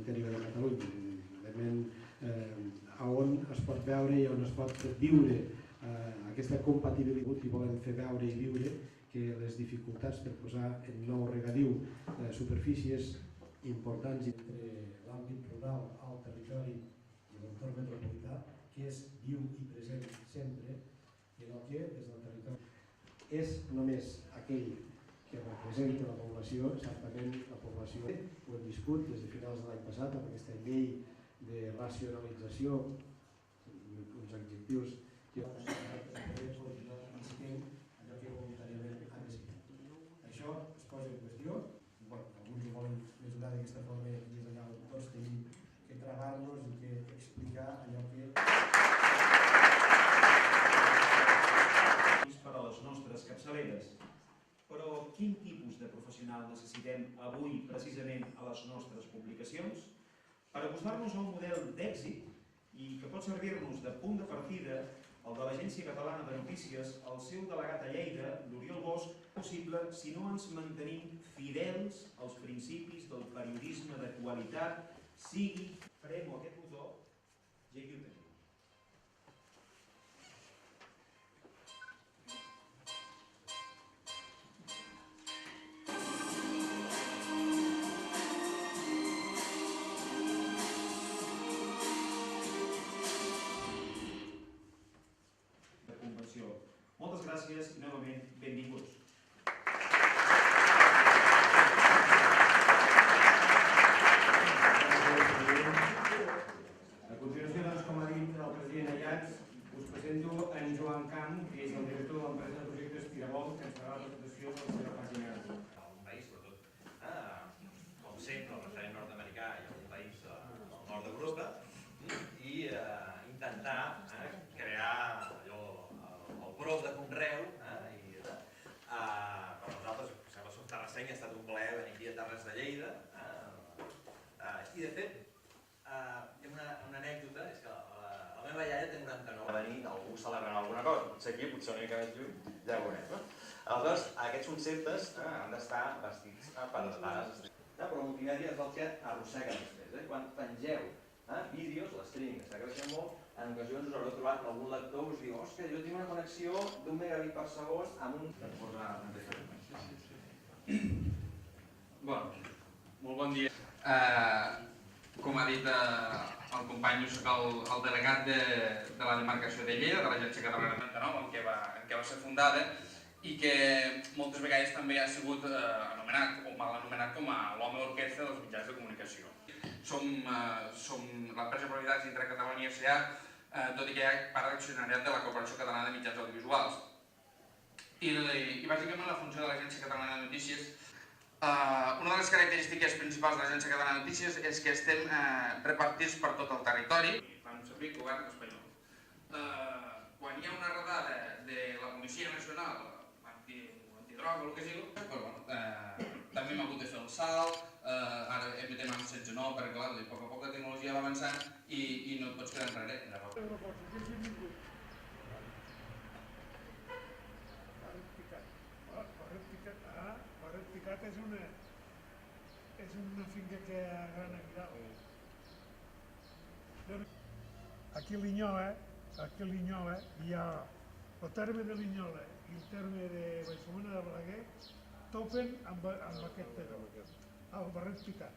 l'interior de Catalunya, on es pot veure i on es pot viure aquesta compatibilitat, i volem fer veure i viure que les dificultats per posar en nou regadiu superfícies importants entre l'àmbit rural, el territori i l'entorn metropolità, que és viu i present sempre, i en el que des del territori és només aquell que representa la població, certament la població ho hem viscut des de finals de l'any passat amb aquesta llei de racionalització, uns adjectius que allò que voluntàriament ha decidit. Això es posa en qüestió, alguns ho volen mesurar d'aquesta forma i és allà on tots tenim que travar-nos i que explicar allò que... Per a les nostres capçaleres. Però quin tipus de professional necessitem avui precisament a les nostres publicacions? Per acostar-nos a un model d'èxit i que pot servir-nos de punt de partida, el de l'Agència Catalana de Notícies, el seu delegat a Lleida, l'Oriol Bosch, possible si no ens mantenim fidels als principis del periodisme de qualitat, sigui, premo aquest botó i aquí ho tenim. Moltes gràcies i novament benvinguts. A continuació, doncs, com ha dit el president Ayats, us presento en Joan Camp, que és el director de l'empresa de projectes Tirabol, que ens farà la presentació de la seva pàgina. Un país, sobretot, com sempre, el referent nord-americà i un país del nord d'Europa, i intentar crear el prou de conreu, per nosaltres, que som terrassencs, ha estat un plaer venir aquí a Terres de Lleida, i de fet, hi ha una anècdota, és que la meva iaia té 99. Va venir algú celebrant alguna cosa, potser aquí, potser una mica més lluny, ja ho veurem. Aleshores, aquests conceptes han d'estar vestits per les pares. Però multimèdia és el que arrossega després. Quan pengeu vídeos, l'streaming està creixent molt, en ocasions us haureu trobat algun lector que us diu «Òscar, jo tinc una connexió d'1 megabit per segon amb un...» Bon, molt bon dia. Com ha dit el company, jo soc el delegat de la demarcació de Lleida, de l'Agència Catalana de 99, en què va ser fundada, i que moltes vegades també ha sigut anomenat o mal anomenat com a l'home orquestra dels mitjans de comunicació. Som l'empresa de propietats dintre Catalunya S.A., tot i que hi ha part d'accionariat de la Corporació Catalana de Mitjans Audiovisuals. I bàsicament la funció de l'Agència Catalana de Notícies, una de les característiques principals de l'Agència Catalana de Notícies és que estem repartits per tot el territori. Fan servir el govern espanyol. Quan hi ha una redada de la Policia Nacional, antidroga o el que sigui, també hem hagut de fer el salt, ara emetem amb 16.9 perquè clar, a poc a poc la tecnologia va avançant i no et pots quedar enrere. Barret és una finca que hi ha a Gran Aguilar. Aquí a Linyola hi ha el terme de Linyola i el terme de Vallfogona de Balaguer topen amb aquest terme, el Barret Picat.